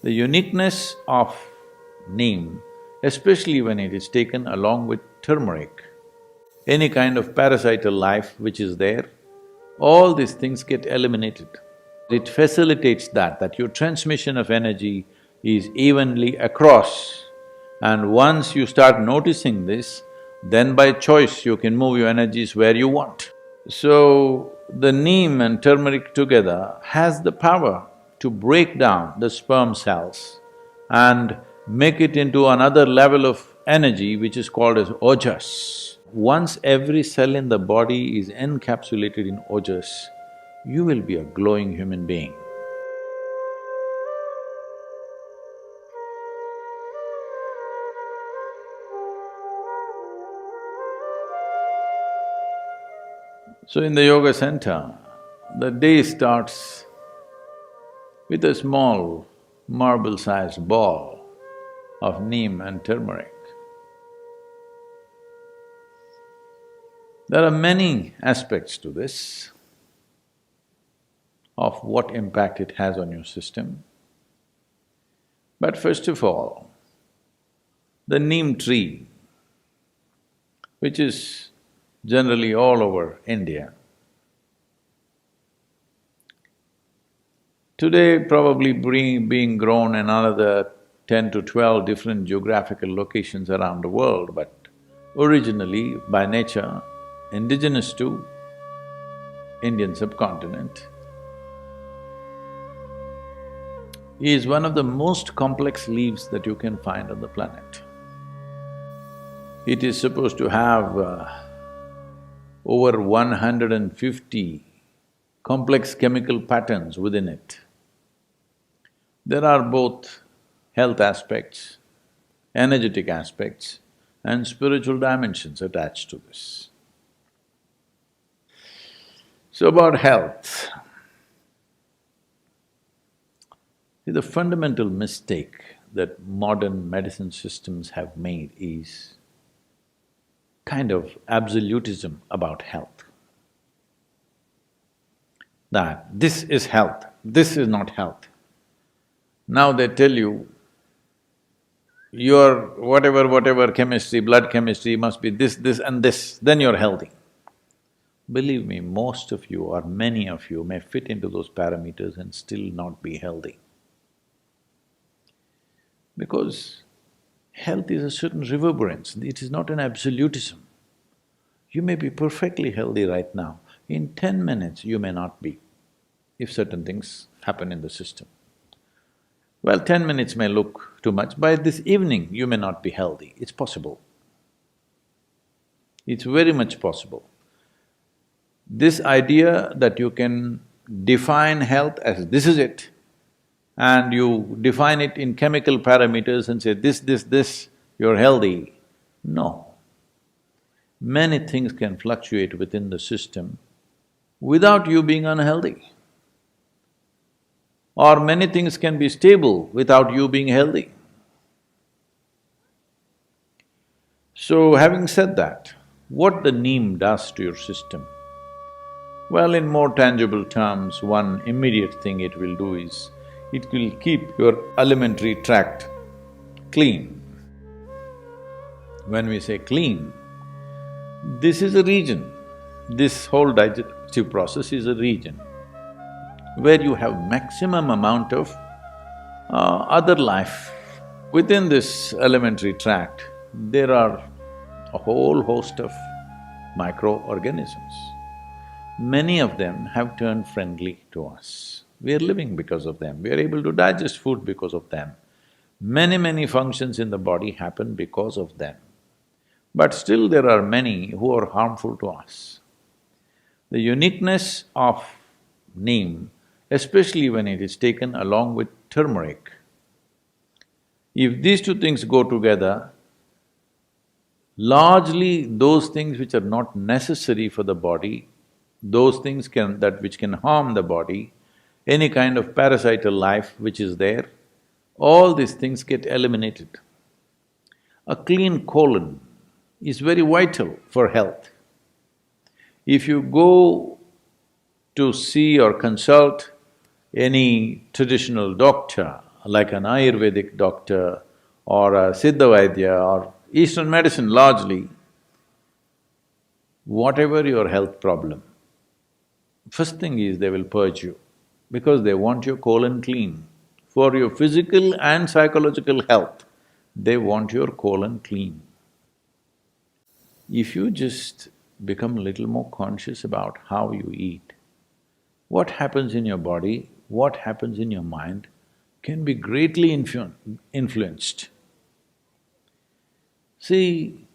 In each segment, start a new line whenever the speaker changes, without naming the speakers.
The uniqueness of neem, especially when it is taken along with turmeric, any kind of parasital life which is there, all these things get eliminated. It facilitates that your transmission of energy is evenly across. And once you start noticing this, then by choice you can move your energies where you want. So, the neem and turmeric together has the power to break down the sperm cells and make it into another level of energy which is called as ojas. Once every cell in the body is encapsulated in ojas, you will be a glowing human being. So in the yoga center, the day starts with a small marble-sized ball of neem and turmeric. There are many aspects to this, of what impact it has on your system. But first of all, the neem tree, which is generally all over India, today probably being grown in another 10 to 12 different geographical locations around the world, but originally, by nature, indigenous to Indian subcontinent, is one of the most complex leaves that you can find on the planet. It is supposed to have over 150 complex chemical patterns within it. There are both health aspects, energetic aspects, and spiritual dimensions attached to this. So about health, the fundamental mistake that modern medicine systems have made is kind of absolutism about health. That this is health, this is not health. Now they tell you, your whatever chemistry, blood chemistry must be this, this and this, then you're healthy. Believe me, most of you or many of you may fit into those parameters and still not be healthy. Because health is a certain reverberance, it is not an absolutism. You may be perfectly healthy right now, in 10 minutes you may not be, if certain things happen in the system. Well, 10 minutes may look too much, by this evening you may not be healthy, it's possible. It's very much possible. This idea that you can define health as this is it, and you define it in chemical parameters and say this, you're healthy. No. Many things can fluctuate within the system without you being unhealthy. Or many things can be stable without you being healthy. So having said that, what the neem does to your system? Well, in more tangible terms, one immediate thing it will do is, it will keep your alimentary tract clean. When we say clean, this is a region, this whole digestive process is a region where you have maximum amount of other life. Within this alimentary tract, there are a whole host of microorganisms. Many of them have turned friendly to us. We are living because of them, we are able to digest food because of them. Many functions in the body happen because of them. But still there are many who are harmful to us. The uniqueness of neem, especially when it is taken along with turmeric, if these two things go together, largely those things which are not necessary for the body, those things which can harm the body, any kind of parasital life which is there, all these things get eliminated. A clean colon is very vital for health. If you go to see or consult any traditional doctor like an Ayurvedic doctor or a Siddha Vaidya or Eastern medicine largely, whatever your health problem, first thing is they will purge you because they want your colon clean. For your physical and psychological health, they want your colon clean. If you just become a little more conscious about how you eat, what happens in your body, what happens in your mind can be greatly influenced. See,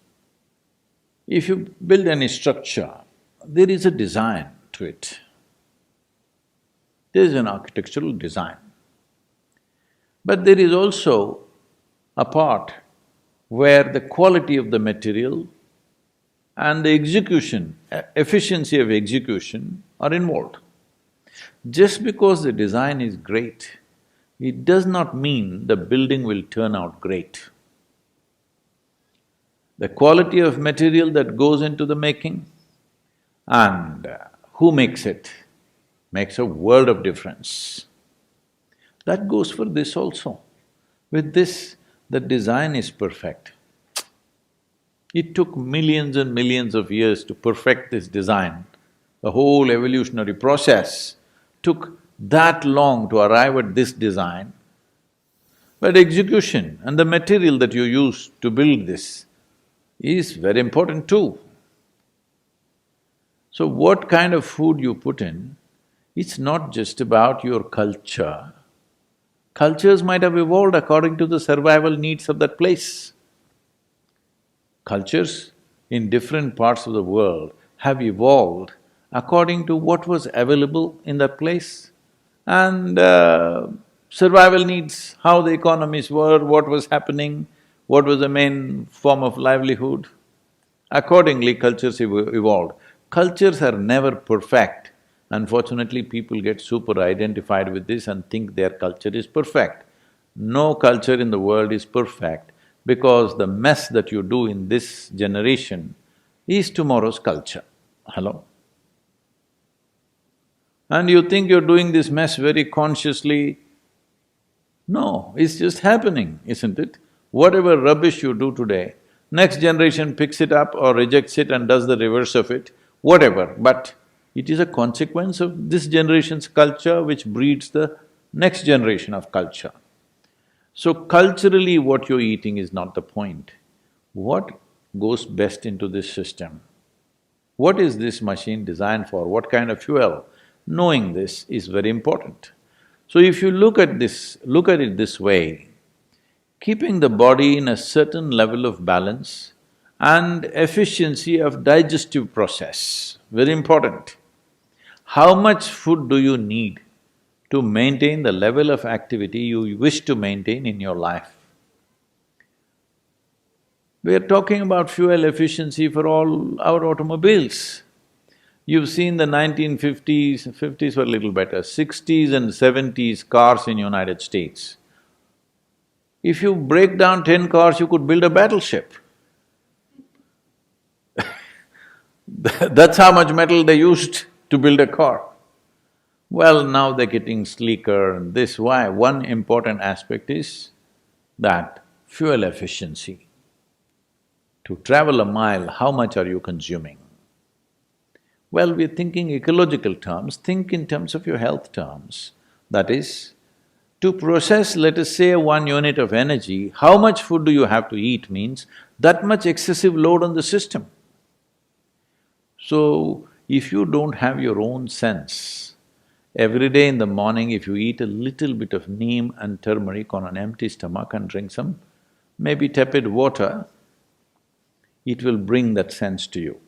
if you build any structure, there is a design to it. There is an architectural design. But there is also a part where the quality of the material and the execution, efficiency of execution are involved. Just because the design is great, it does not mean the building will turn out great. The quality of material that goes into the making and who makes it makes a world of difference. That goes for this also. With this, the design is perfect. It took millions and millions of years to perfect this design. The whole evolutionary process took that long to arrive at this design. But execution and the material that you use to build this is very important too. So what kind of food you put in, it's not just about your culture. Cultures might have evolved according to the survival needs of that place. Cultures in different parts of the world have evolved according to what was available in that place and survival needs, how the economies were, what was happening, what was the main form of livelihood. Accordingly, cultures evolved. Cultures are never perfect. Unfortunately, people get super identified with this and think their culture is perfect. No culture in the world is perfect because the mess that you do in this generation is tomorrow's culture. Hello? And you think you're doing this mess very consciously. No, it's just happening, isn't it? Whatever rubbish you do today, next generation picks it up or rejects it and does the reverse of it, whatever, but it is a consequence of this generation's culture which breeds the next generation of culture. So culturally what you're eating is not the point. What goes best into this system? What is this machine designed for? What kind of fuel? Knowing this is very important. So if you look at it this way, keeping the body in a certain level of balance and efficiency of digestive process, very important. How much food do you need to maintain the level of activity you wish to maintain in your life? We are talking about fuel efficiency for all our automobiles. You've seen the 1950s, fifties were a little better, 60s and 70s cars in United States. If you break down 10 cars, you could build a battleship. That's how much metal they used to build a car. Well, now they're getting sleeker and this, why? One important aspect is that fuel efficiency. To travel a mile, how much are you consuming? Well, we're thinking ecological terms, think in terms of your health terms. That is, to process, let us say, 1 unit of energy, how much food do you have to eat means that much excessive load on the system. So, if you don't have your own sense, every day in the morning if you eat a little bit of neem and turmeric on an empty stomach and drink some maybe tepid water, it will bring that sense to you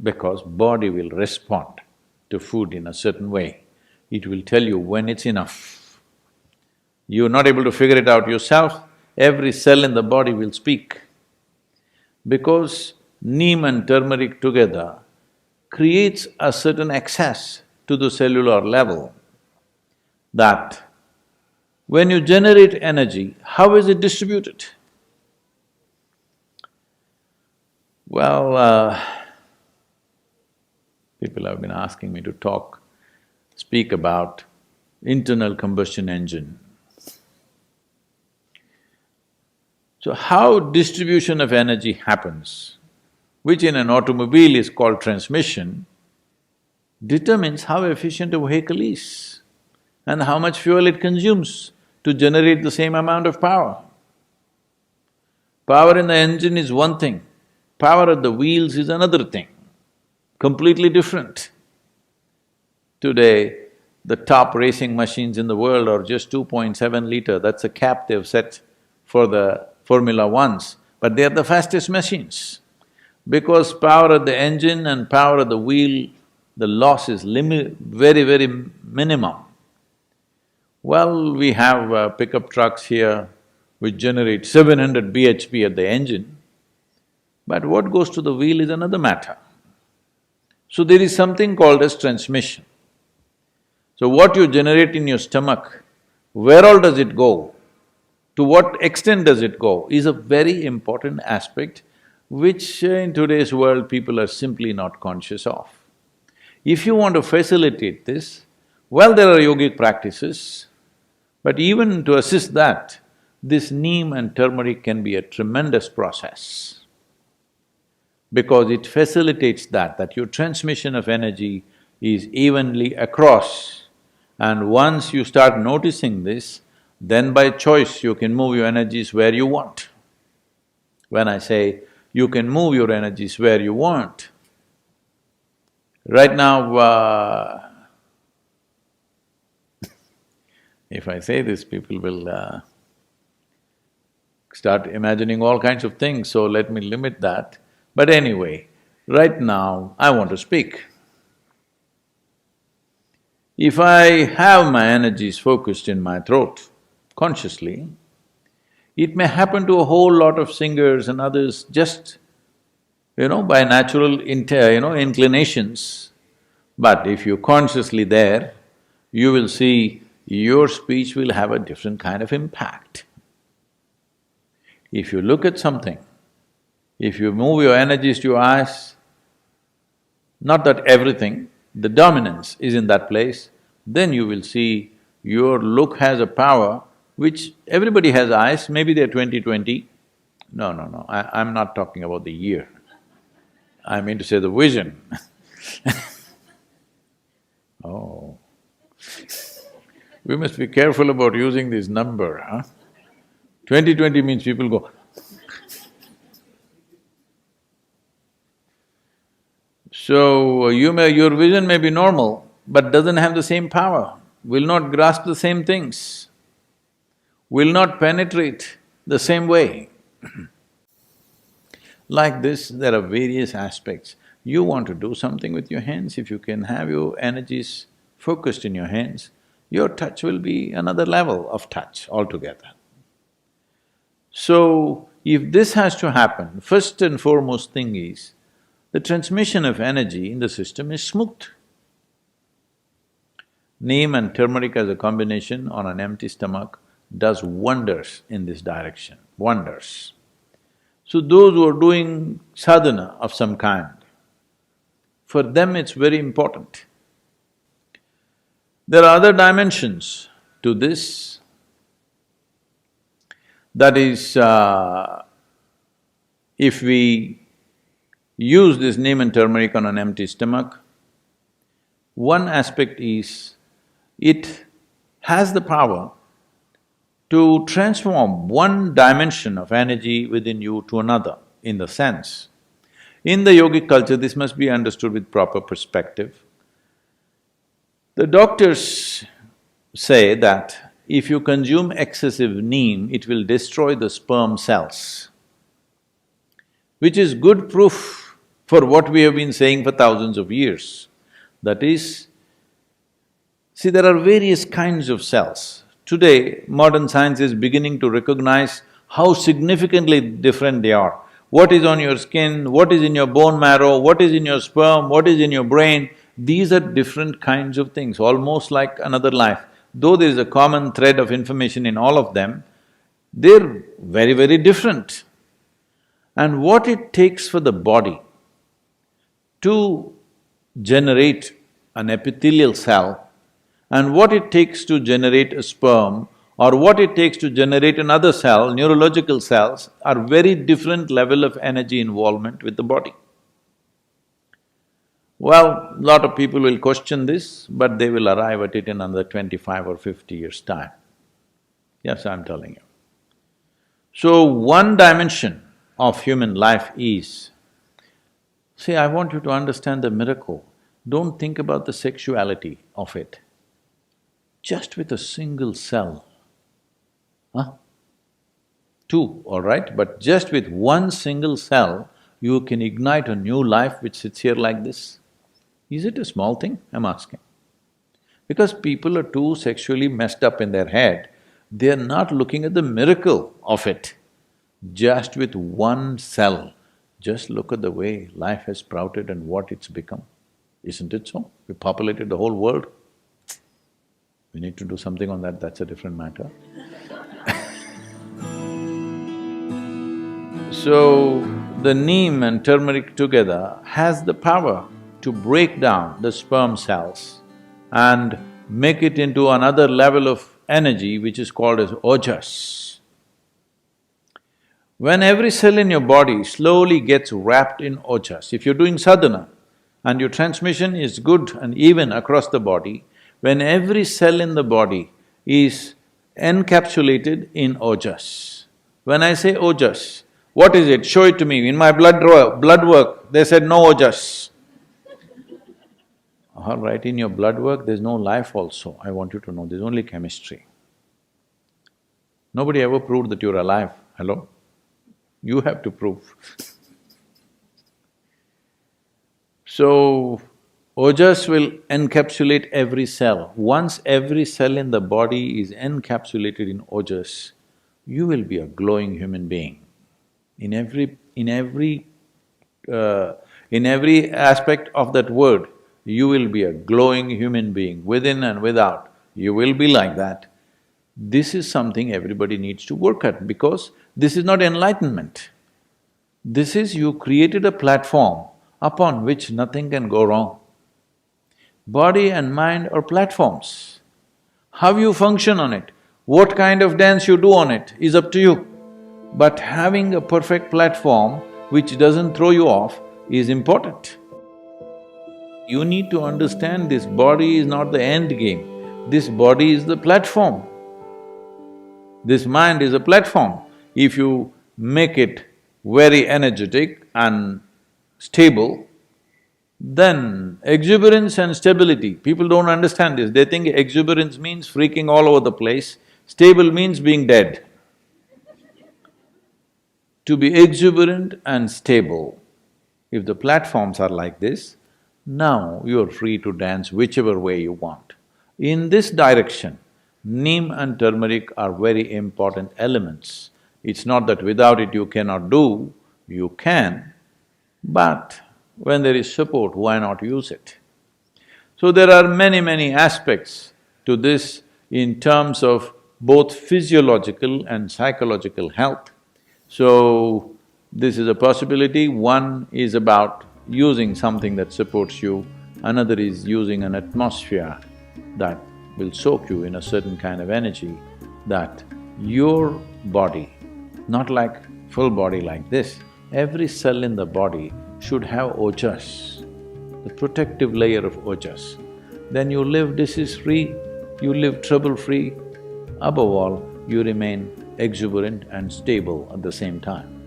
because body will respond to food in a certain way. It will tell you when it's enough. You're not able to figure it out yourself, every cell in the body will speak. Because neem and turmeric together creates a certain access to the cellular level that when you generate energy, how is it distributed? Well, people have been asking me to speak about internal combustion engine. So how distribution of energy happens, which in an automobile is called transmission, determines how efficient a vehicle is and how much fuel it consumes to generate the same amount of power. Power in the engine is one thing, power at the wheels is another thing, completely different. Today, the top racing machines in the world are just 2.7 liter, that's a cap they've set for the Formula Ones, but they are the fastest machines. Because power at the engine and power at the wheel, the loss is very minimum. Well, we have pickup trucks here which generate 700 bhp at the engine, but what goes to the wheel is another matter. So there is something called as transmission. So what you generate in your stomach, where all does it go, to what extent does it go, is a very important aspect which in today's world people are simply not conscious of. If you want to facilitate this, well, there are yogic practices, but even to assist that, this neem and turmeric can be a tremendous process because it facilitates that your transmission of energy is evenly across. And once you start noticing this, then by choice you can move your energies where you want. When I say you can move your energies where you want, right now, if I say this, people will start imagining all kinds of things, so let me limit that. But anyway, right now I want to speak. If I have my energies focused in my throat, consciously, it may happen to a whole lot of singers and others just, by natural inclinations. But if you're consciously there, you will see your speech will have a different kind of impact. If you look at something, if you move your energies to your eyes, not that everything, the dominance is in that place, then you will see your look has a power which everybody has eyes, maybe they're 20/20. No, I'm not talking about the year. I mean to say the vision. Oh. We must be careful about using this number, huh? 20/20 means people go, so your vision may be normal, but doesn't have the same power, will not grasp the same things, will not penetrate the same way. Like this, there are various aspects. You want to do something with your hands, if you can have your energies focused in your hands, your touch will be another level of touch altogether. So, if this has to happen, first and foremost thing is, the transmission of energy in the system is smooth. Neem and turmeric as a combination on an empty stomach does wonders in this direction, wonders. So those who are doing sadhana of some kind, for them it's very important. There are other dimensions to this. That is, if we use this neem and turmeric on an empty stomach, one aspect is, it has the power to transform one dimension of energy within you to another, in the sense. In the yogic culture, this must be understood with proper perspective. The doctors say that if you consume excessive neem, it will destroy the sperm cells, which is good proof for what we have been saying for thousands of years. That is, see, there are various kinds of cells. Today, modern science is beginning to recognize how significantly different they are. What is on your skin, what is in your bone marrow, what is in your sperm, what is in your brain, these are different kinds of things, almost like another life. Though there is a common thread of information in all of them, they're very different. And what it takes for the body to generate an epithelial cell and what it takes to generate a sperm or what it takes to generate another cell, neurological cells, are very different level of energy involvement with the body. Well, lot of people will question this, but they will arrive at it in another 25 or 50 years' time. Yes, I'm telling you. So, one dimension of human life is… See, I want you to understand the miracle. Don't think about the sexuality of it. Just with a single cell, two, all right, but just with one single cell, you can ignite a new life which sits here like this. Is it a small thing? I'm asking. Because people are too sexually messed up in their head, they're not looking at the miracle of it. Just with one cell, just look at the way life has sprouted and what it's become. Isn't it so? We populated the whole world. We need to do something on that, that's a different matter. So, the neem and turmeric together has the power to break down the sperm cells and make it into another level of energy which is called as ojas. When every cell in your body slowly gets wrapped in ojas, if you're doing sadhana and your transmission is good and even across the body, when every cell in the body is encapsulated in ojas. When I say ojas, what is it? Show it to me. In my blood work, they said no ojas. All right, in your blood work, there's no life also, I want you to know, there's only chemistry. Nobody ever proved that you're alive, hello? You have to prove. So, ojas will encapsulate every cell. Once every cell in the body is encapsulated in ojas, you will be a glowing human being. In every aspect of that word, you will be a glowing human being, within and without, you will be like that. This is something everybody needs to work at because this is not enlightenment. This is you created a platform upon which nothing can go wrong. Body and mind are platforms. How you function on it, what kind of dance you do on it is up to you. But having a perfect platform which doesn't throw you off is important. You need to understand this body is not the end game, this body is the platform. This mind is a platform. If you make it very energetic and stable, then exuberance and stability, people don't understand this, they think exuberance means freaking all over the place, stable means being dead. To be exuberant and stable, if the platforms are like this, now you're free to dance whichever way you want. In this direction, neem and turmeric are very important elements. It's not that without it you cannot do, you can, but when there is support, why not use it? So there are many aspects to this in terms of both physiological and psychological health. So, this is a possibility. One is about using something that supports you, another is using an atmosphere that will soak you in a certain kind of energy, that your body, not like full body like this, every cell in the body should have ojas, the protective layer of ojas. Then you live disease-free, you live trouble-free, above all, you remain exuberant and stable at the same time.